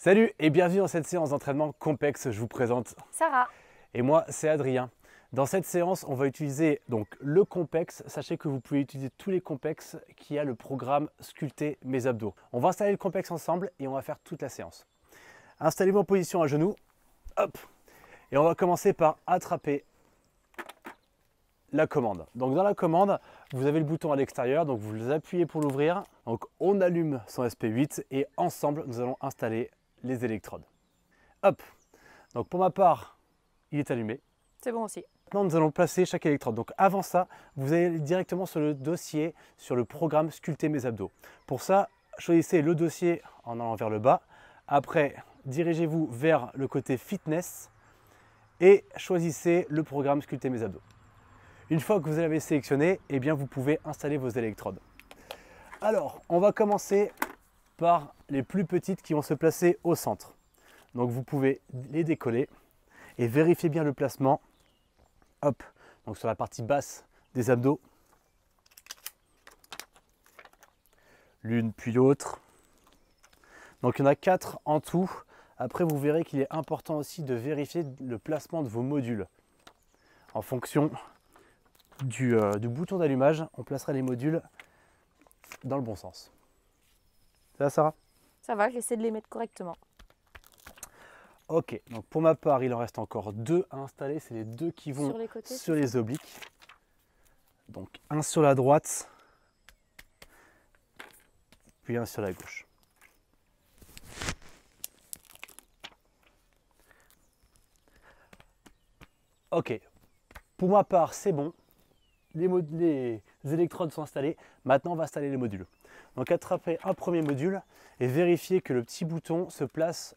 Salut et bienvenue dans cette séance d'entraînement Compex. Je vous présente Sarah. et moi c'est Adrien. Dans cette séance, on va utiliser donc le Compex. Sachez que vous pouvez utiliser tous les Compex qui a le programme Sculpter mes abdos. On va installer le Compex ensemble et on va faire toute la séance. Installez-vous en position à genoux. Hop. Et on va commencer par attraper la commande. Donc dans la commande, vous avez le bouton à l'extérieur, donc vous appuyez pour l'ouvrir. Donc on allume son SP8 et ensemble nous allons installer les électrodes. Hop. Donc pour ma part, il est allumé. C'est bon aussi. Maintenant nous allons placer chaque électrode. Donc avant ça, vous allez directement sur le dossier, sur le programme Sculpter mes abdos. Pour ça, choisissez le dossier en allant vers le bas. Après, dirigez-vous vers le côté fitness et choisissez le programme Sculpter mes abdos. Une fois que vous l'avez sélectionné, eh bien vous pouvez installer vos électrodes. Alors, on va commencer par les plus petites qui vont se placer au centre. Donc vous pouvez les décoller et vérifier bien le placement. Hop, donc sur la partie basse des abdos. L'une puis l'autre. Donc il y en a 4 en tout. Après vous verrez qu'il est important aussi de vérifier le placement de vos modules. En fonction du bouton d'allumage, on placera les modules dans le bon sens. Ça va, Sarah? Ça va, j'essaie de les mettre correctement. Ok, donc pour ma part, il en reste encore 2 à installer. C'est les 2 qui vont Sur les côtés, sur les obliques. Donc un sur la droite, puis un sur la gauche. Ok, pour ma part, c'est bon. Les électrodes sont installées. Maintenant, on va installer les modules. Donc attrapez un premier module et vérifiez que le petit bouton se place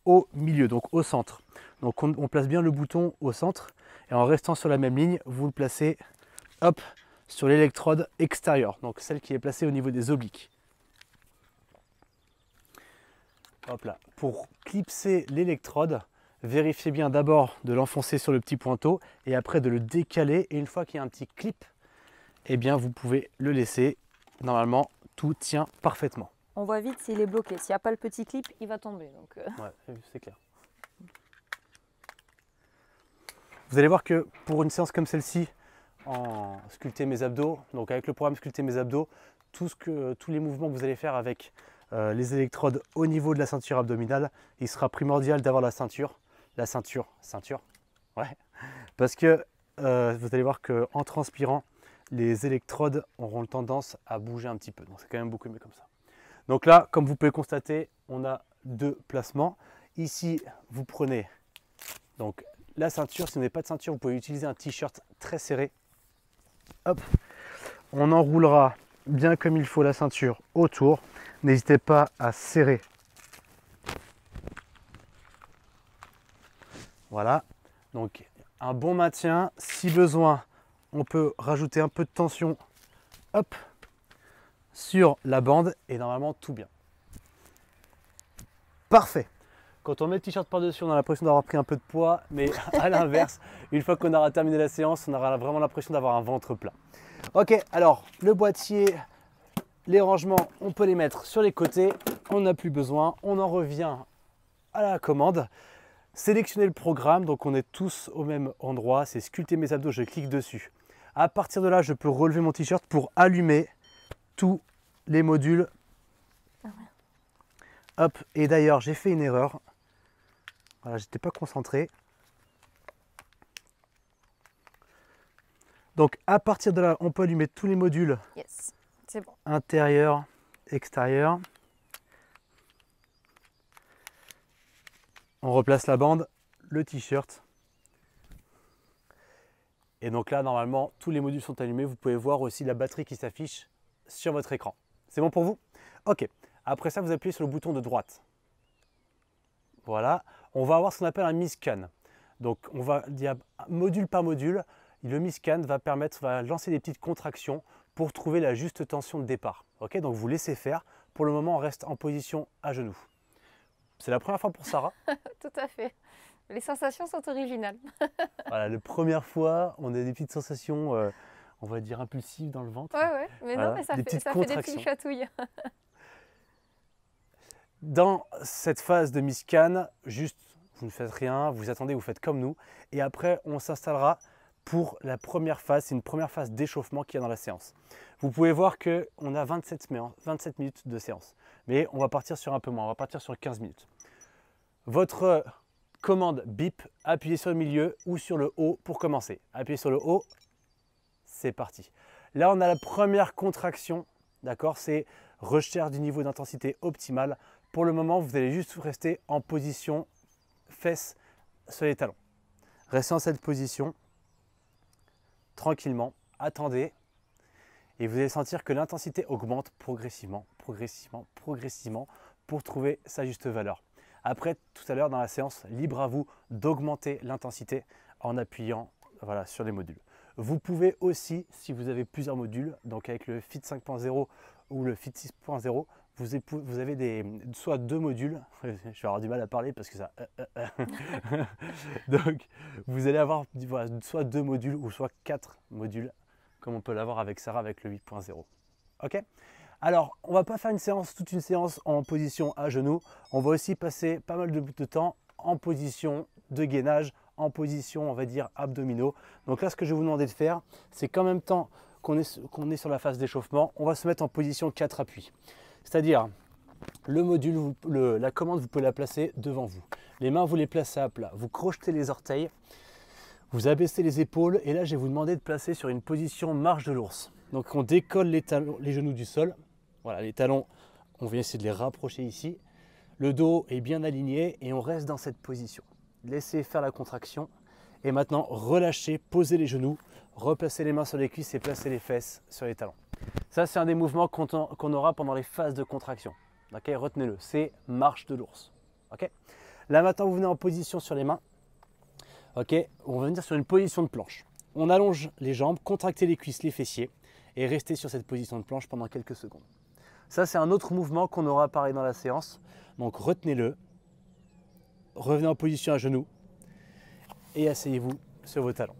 au milieu, donc au centre. Donc on place bien le bouton au centre et en restant sur la même ligne, vous le placez hop, sur l'électrode extérieure, donc celle qui est placée au niveau des obliques. Hop là. Pour clipser l'électrode, vérifiez bien d'abord de l'enfoncer sur le petit pointeau et après de le décaler. Et une fois qu'il y a un petit clip, eh bien vous pouvez le laisser. Normalement, tout tient parfaitement. On voit vite s'il est bloqué. S'il n'y a pas le petit clip, il va tomber. Donc, Ouais, c'est clair. Vous allez voir que pour une séance comme celle-ci, en Sculpter mes abdos, donc avec le programme Sculpter mes abdos, tous les mouvements que vous allez faire avec les électrodes au niveau de la ceinture abdominale, il sera primordial d'avoir la ceinture, ouais, parce que vous allez voir qu'en transpirant, les électrodes auront tendance à bouger un petit peu, donc c'est quand même beaucoup mieux comme ça. Donc là, comme vous pouvez constater, on a 2 placements. Ici, vous prenez donc la ceinture. Si vous n'avez pas de ceinture, vous pouvez utiliser un t-shirt très serré. Hop, on enroulera bien comme il faut la ceinture autour. N'hésitez pas à serrer. Voilà, donc un bon maintien. Si besoin, on peut rajouter un peu de tension, hop, sur la bande et normalement tout bien. Parfait. Quand on met le t-shirt par-dessus, on a l'impression d'avoir pris un peu de poids, mais à l'inverse, une fois qu'on aura terminé la séance, on aura vraiment l'impression d'avoir un ventre plat. Ok, alors le boîtier, les rangements, on peut les mettre sur les côtés, on n'a plus besoin, on en revient à la commande. Sélectionnez le programme, donc on est tous au même endroit, c'est Sculpter mes abdos, je clique dessus. À partir de là, je peux relever mon t-shirt pour allumer tous les modules. Hop, et d'ailleurs, j'ai fait une erreur. Voilà, j'étais pas concentré. Donc à partir de là, on peut allumer tous les modules. yes, c'est bon. Intérieur, extérieur. On replace la bande, le t-shirt. Et donc là, normalement, tous les modules sont allumés. Vous pouvez voir aussi la batterie qui s'affiche sur votre écran. C'est bon pour vous? Ok. Après ça, vous appuyez sur le bouton de droite. Voilà. On va avoir ce qu'on appelle un mi-scan. Donc, on va dire module par module. Le mi-scan va lancer des petites contractions pour trouver la juste tension de départ. Ok, donc vous laissez faire. Pour le moment, on reste en position à genoux. C'est la première fois pour Sarah. Tout à fait. Les sensations sont originales. Voilà, la première fois, on a des petites sensations, on va dire impulsives dans le ventre. Ouais, mais Voilà, non, mais ça des fait petites des contractions. petites chatouilles. Dans cette phase de mi-scan, juste vous ne faites rien, vous attendez, vous faites comme nous. Et après, on s'installera pour la première phase. C'est une première phase d'échauffement qu'il y a dans la séance. Vous pouvez voir qu'on a 27 minutes de séance. Mais on va partir sur un peu moins, on va partir sur 15 minutes. Votre commande bip, appuyez sur le milieu ou sur le haut pour commencer. Appuyez sur le haut, c'est parti. Là, on a la première contraction, d'accord? C'est recherche du niveau d'intensité optimal. Pour le moment, vous allez juste rester en position fesses sur les talons. Restez en cette position, tranquillement, attendez. Et vous allez sentir que l'intensité augmente progressivement, pour trouver sa juste valeur. Après, tout à l'heure dans la séance, libre à vous d'augmenter l'intensité en appuyant sur les modules. Vous pouvez aussi, si vous avez plusieurs modules, donc avec le Fit 5.0 ou le Fit 6.0, vous avez soit deux modules, je vais avoir du mal à parler parce que ça... Donc, vous allez avoir soit deux modules ou soit 4 modules, comme on peut l'avoir avec Sarah avec le 8.0. Ok? Alors, on ne va pas faire toute une séance en position à genoux. On va aussi passer pas mal de temps en position de gainage, en position, on va dire, abdominaux. Donc là, ce que je vais vous demander de faire, c'est qu'en même temps qu'on est sur la phase d'échauffement, on va se mettre en position 4 appuis. C'est-à-dire, le module, la commande, vous pouvez la placer devant vous. Les mains, vous les placez à plat. Vous crochetez les orteils, vous abaissez les épaules. Et là, je vais vous demander de placer sur une position marche de l'ours. Donc, on décolle les genoux du sol. Voilà, les talons, on vient essayer de les rapprocher ici. Le dos est bien aligné et on reste dans cette position. Laissez faire la contraction. Et maintenant, relâchez, posez les genoux, replacez les mains sur les cuisses et placez les fesses sur les talons. Ça, c'est un des mouvements qu'on aura pendant les phases de contraction. Okay, retenez-le, c'est marche de l'ours. Okay. Là, maintenant, vous venez en position sur les mains. Okay, on va venir sur une position de planche. On allonge les jambes, contractez les cuisses, les fessiers et restez sur cette position de planche pendant quelques secondes. Ça, c'est un autre mouvement qu'on aura pareil dans la séance. Donc, retenez-le. Revenez en position à genoux et asseyez-vous sur vos talons.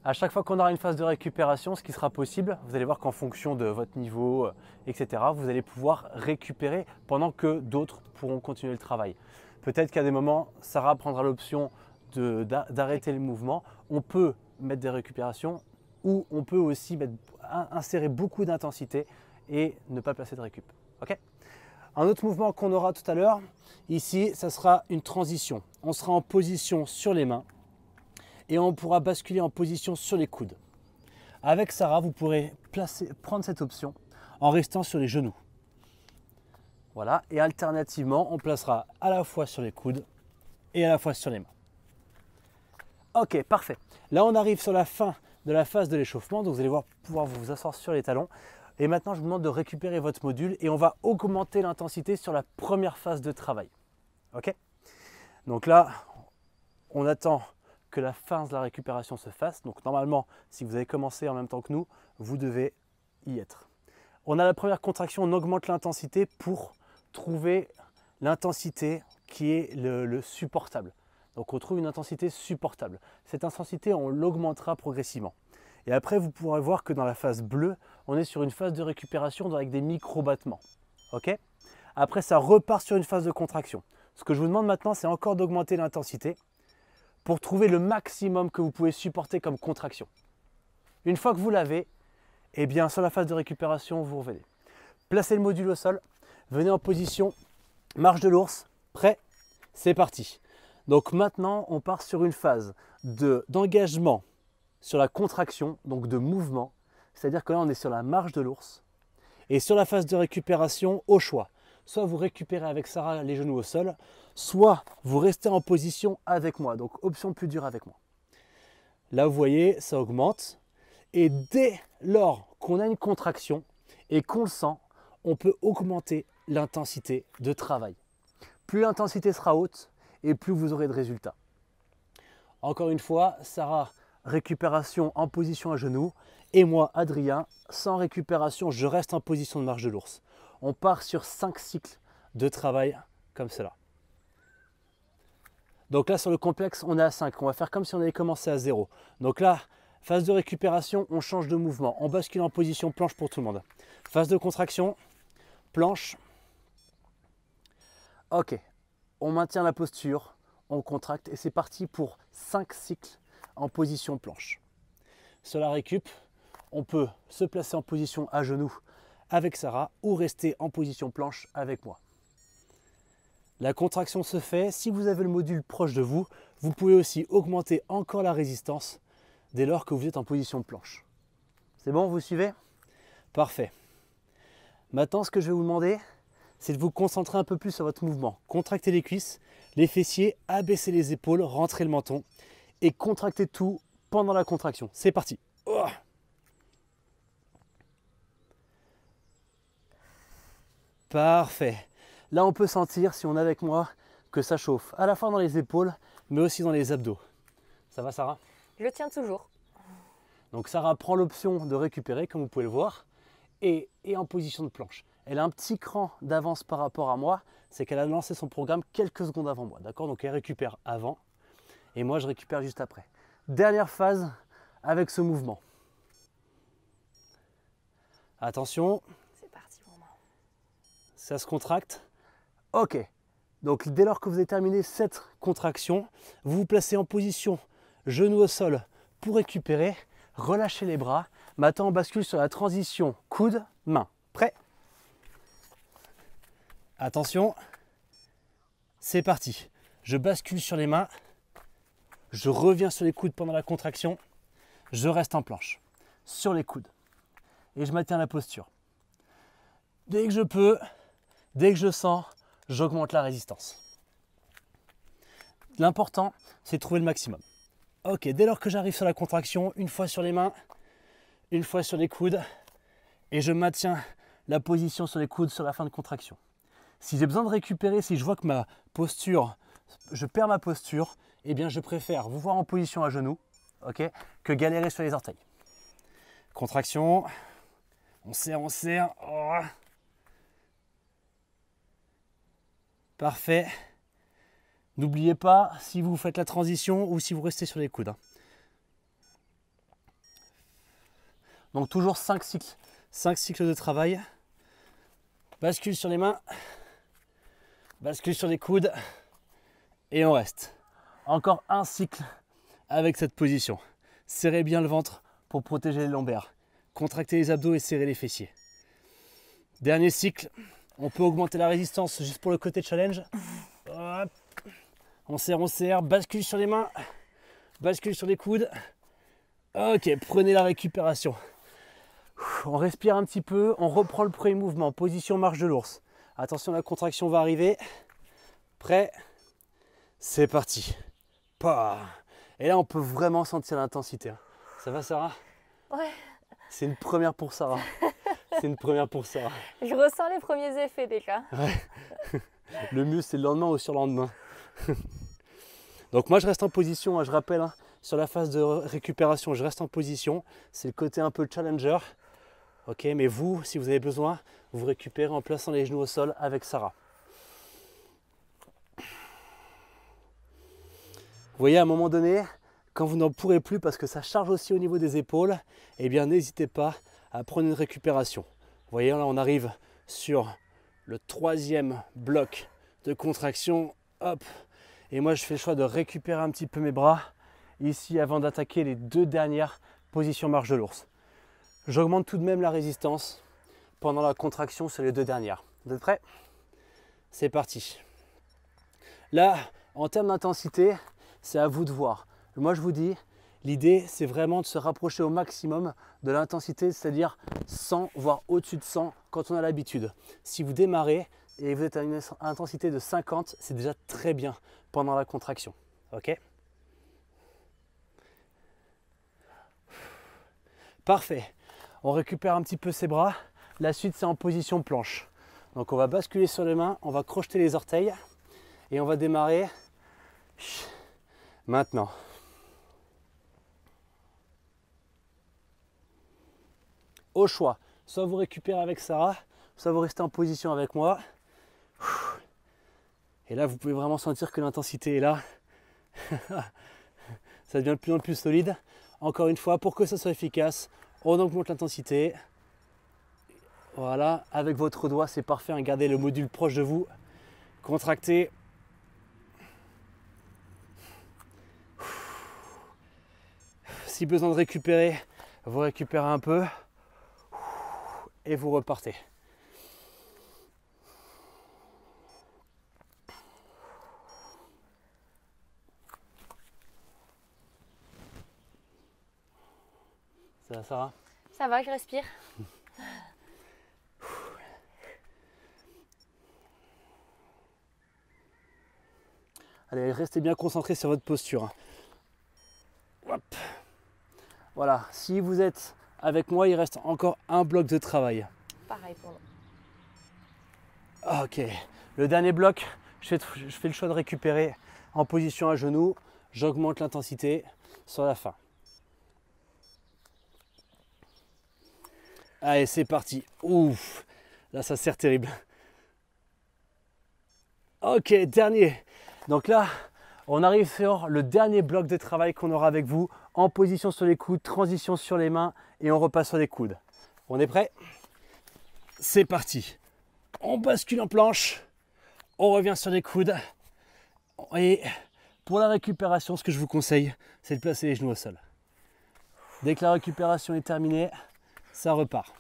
À chaque fois qu'on aura une phase de récupération, ce qui sera possible, vous allez voir qu'en fonction de votre niveau, etc., vous allez pouvoir récupérer pendant que d'autres pourront continuer le travail. Peut-être qu'à des moments, Sarah prendra l'option d'arrêter le mouvement. On peut mettre des récupérations ou on peut aussi insérer beaucoup d'intensité et ne pas placer de récup. Okay. Un autre mouvement qu'on aura tout à l'heure, ici, ça sera une transition. On sera en position sur les mains et on pourra basculer en position sur les coudes. Avec Sarah, vous pourrez prendre cette option en restant sur les genoux. Voilà, et alternativement, on placera à la fois sur les coudes et à la fois sur les mains. Ok, parfait. Là, on arrive sur la fin de la phase de l'échauffement, donc vous allez pouvoir vous asseoir sur les talons. Et maintenant, je vous demande de récupérer votre module et on va augmenter l'intensité sur la première phase de travail. Ok? Donc là, on attend que la phase de la récupération se fasse. Donc normalement, si vous avez commencé en même temps que nous, vous devez y être. On a la première contraction, on augmente l'intensité pour trouver l'intensité qui est le supportable. Donc on trouve une intensité supportable. Cette intensité, on l'augmentera progressivement. Et après, vous pourrez voir que dans la phase bleue, on est sur une phase de récupération avec des micro-battements. Okay. Après, ça repart sur une phase de contraction. Ce que je vous demande maintenant, c'est encore d'augmenter l'intensité pour trouver le maximum que vous pouvez supporter comme contraction. Une fois que vous l'avez, eh bien, sur la phase de récupération, vous revenez. Placez le module au sol, venez en position marche de l'ours, prêt, c'est parti. Donc maintenant, on part sur une phase d'engagement sur la contraction, donc de mouvement. C'est-à-dire que là, on est sur la marche de l'ours. Et sur la phase de récupération, au choix. Soit vous récupérez avec Sarah les genoux au sol, soit vous restez en position avec moi. Donc option plus dure avec moi. Là, vous voyez, ça augmente. Et dès lors qu'on a une contraction et qu'on le sent, on peut augmenter l'intensité de travail. Plus l'intensité sera haute et plus vous aurez de résultats. Encore une fois, Sarah, récupération en position à genoux. Et moi, Adrien, sans récupération, je reste en position de marche de l'ours. On part sur 5 cycles de travail comme cela. Donc là, sur le complexe, on est à 5. On va faire comme si on avait commencé à 0. Donc là, phase de récupération, on change de mouvement. On bascule en position planche pour tout le monde. Phase de contraction, planche, Ok, on maintient la posture, on contracte et c'est parti pour 5 cycles en position planche. Sur la récup, on peut se placer en position à genoux avec Sarah ou rester en position planche avec moi. La contraction se fait, si vous avez le module proche de vous, vous pouvez aussi augmenter encore la résistance dès lors que vous êtes en position planche. C'est bon, vous suivez? Parfait. Maintenant, ce que je vais vous demander, c'est de vous concentrer un peu plus sur votre mouvement. Contractez les cuisses, les fessiers, abaissez les épaules, rentrez le menton et contractez tout pendant la contraction. C'est parti. Oh. Parfait. Là, on peut sentir, si on est avec moi, que ça chauffe à la fois dans les épaules, mais aussi dans les abdos. Ça va, Sarah? Je tiens toujours. Donc Sarah prend l'option de récupérer, comme vous pouvez le voir, et est en position de planche. Elle a un petit cran d'avance par rapport à moi, c'est qu'elle a lancé son programme quelques secondes avant moi. D'accord? Donc elle récupère avant, et moi je récupère juste après. Dernière phase avec ce mouvement. Attention. C'est parti pour moi. Ça se contracte. Ok. Donc dès lors que vous avez terminé cette contraction, vous vous placez en position genou au sol pour récupérer. Relâchez les bras. Maintenant on bascule sur la transition coude-main. Prêt? Attention. C'est parti. Je bascule sur les mains. Je reviens sur les coudes pendant la contraction. Je reste en planche. Sur les coudes. Et je maintiens la posture. Dès que je peux, dès que je sens, j'augmente la résistance. L'important, c'est de trouver le maximum. Ok, dès lors que j'arrive sur la contraction, une fois sur les mains, une fois sur les coudes, et je maintiens la position sur les coudes sur la fin de contraction. Si j'ai besoin de récupérer, si je vois que ma posture, je perds ma posture, eh bien je préfère vous voir en position à genoux, ok, que galérer sur les orteils. Contraction, on serre, oh. Parfait. N'oubliez pas si vous faites la transition ou si vous restez sur les coudes. Donc toujours 5 cycles de travail. Bascule sur les mains, bascule sur les coudes et on reste. Encore un cycle avec cette position. Serrez bien le ventre pour protéger les lombaires. Contractez les abdos et serrez les fessiers. Dernier cycle. On peut augmenter la résistance juste pour le côté challenge. Hop. On serre, bascule sur les mains, bascule sur les coudes. Ok, prenez la récupération. On respire un petit peu, on reprend le premier mouvement, position marche de l'ours. Attention, la contraction va arriver. Prêt? C'est parti. Et là, on peut vraiment sentir l'intensité. Ça va, Sarah? Ouais. C'est une première pour Sarah. C'est une première pour Sarah. Je ressens les premiers effets déjà. Ouais. Le mieux, c'est le lendemain ou sur le lendemain. Donc moi, je reste en position, je rappelle, hein, sur la phase de récupération, je reste en position. C'est le côté un peu challenger. Ok, mais vous, si vous avez besoin, vous récupérez en plaçant les genoux au sol avec Sarah. Vous voyez, à un moment donné, quand vous n'en pourrez plus parce que ça charge aussi au niveau des épaules, eh bien n'hésitez pas à prendre une récupération. Vous voyez, là on arrive sur le 3e bloc de contraction. Hop. Et moi je fais le choix de récupérer un petit peu mes bras ici avant d'attaquer les 2 dernières positions marche de l'ours. J'augmente tout de même la résistance pendant la contraction sur les 2 dernières. Vous êtes prêts? C'est parti. Là, en termes d'intensité, c'est à vous de voir. Moi je vous dis, l'idée c'est vraiment de se rapprocher au maximum de l'intensité, c'est-à-dire 100 voire au-dessus de 100 quand on a l'habitude. Si vous démarrez et vous êtes à une intensité de 50, c'est déjà très bien pendant la contraction. Ok? Parfait. On récupère un petit peu ses bras. La suite c'est en position planche. Donc on va basculer sur les mains, on va crocheter les orteils et on va démarrer maintenant. Au choix, soit vous récupérez avec Sarah, soit vous restez en position avec moi. Et là, vous pouvez vraiment sentir que l'intensité est là. Ça devient de plus en plus solide. Encore une fois, pour que ça soit efficace, on augmente l'intensité. Voilà, avec votre doigt, c'est parfait. Gardez le module proche de vous. Contractez. Si besoin de récupérer, vous récupérez un peu et vous repartez. Ça va, Sarah? Ça va, je respire. Allez, restez bien concentrés sur votre posture. Hop. Voilà, si vous êtes avec moi, il reste encore un bloc de travail. Pareil pour nous. Ok, le dernier bloc, je fais le choix de récupérer en position à genoux. J'augmente l'intensité sur la fin. Allez, c'est parti. Ouf, là ça serre terrible. Ok, dernier. Donc là, on arrive sur le dernier bloc de travail qu'on aura avec vous. En position sur les coudes, transition sur les mains et on repasse sur les coudes. On est prêt? C'est parti. On bascule en planche. On revient sur les coudes. Et pour la récupération, ce que je vous conseille, c'est de placer les genoux au sol. Dès que la récupération est terminée, ça repart.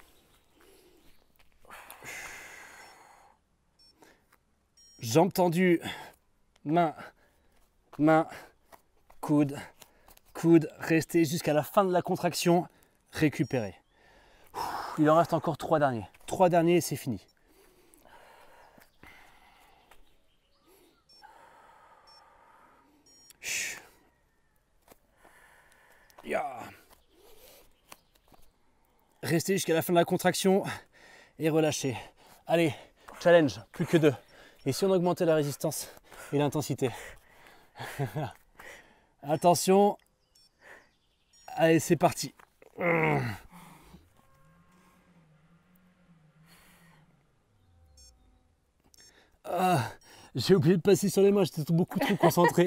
Jambes tendues, main, main, coude, coude. Restez jusqu'à la fin de la contraction. Récupérez. Il en reste encore 3 derniers. 3 derniers et c'est fini. Restez jusqu'à la fin de la contraction et relâchez. Allez, challenge, plus que 2. Et si on augmentait la résistance et l'intensité? Attention. Allez, c'est parti. Ah, j'ai oublié de passer sur les mains, j'étais beaucoup trop concentré.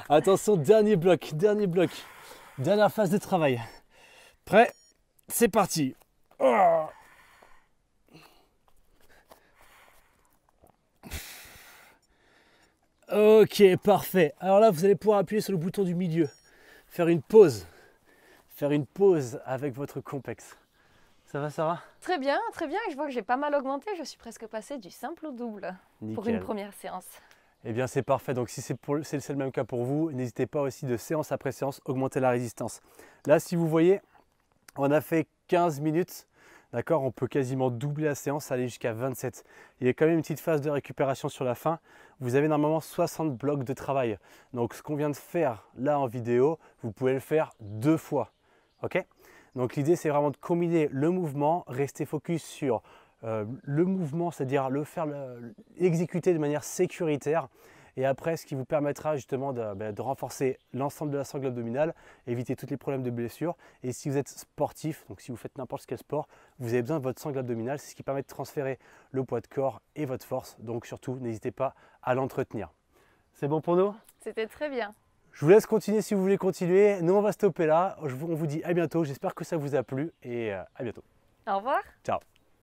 Attention, dernier bloc, dernière phase de travail. Prêt? C'est parti. Oh. Ok, parfait. Alors là, vous allez pouvoir appuyer sur le bouton du milieu. Faire une pause avec votre complexe. Ça va, Sarah? Très bien, très bien. Je vois que j'ai pas mal augmenté. Je suis presque passée du simple au double pour une première séance. Eh bien, c'est parfait. Donc, si c'est le même cas pour vous, n'hésitez pas aussi de séance après séance, augmenter la résistance. Là, si vous voyez, on a fait 15 minutes. D'accord, on peut quasiment doubler la séance, aller jusqu'à 27. Il y a quand même une petite phase de récupération sur la fin. Vous avez normalement 60 blocs de travail. Donc, ce qu'on vient de faire là en vidéo, vous pouvez le faire 2 fois. Ok? Donc, l'idée, c'est vraiment de combiner le mouvement, rester focus sur le mouvement, c'est-à-dire l'exécuter de manière sécuritaire. Et après, ce qui vous permettra justement de renforcer l'ensemble de la sangle abdominale, éviter tous les problèmes de blessures. Et si vous êtes sportif, donc si vous faites n'importe quel sport, vous avez besoin de votre sangle abdominale. C'est ce qui permet de transférer le poids de corps et votre force. Donc surtout, n'hésitez pas à l'entretenir. C'est bon pour nous? C'était très bien. Je vous laisse continuer si vous voulez continuer. Nous, on va stopper là. On vous dit à bientôt. J'espère que ça vous a plu et à bientôt. Au revoir. Ciao.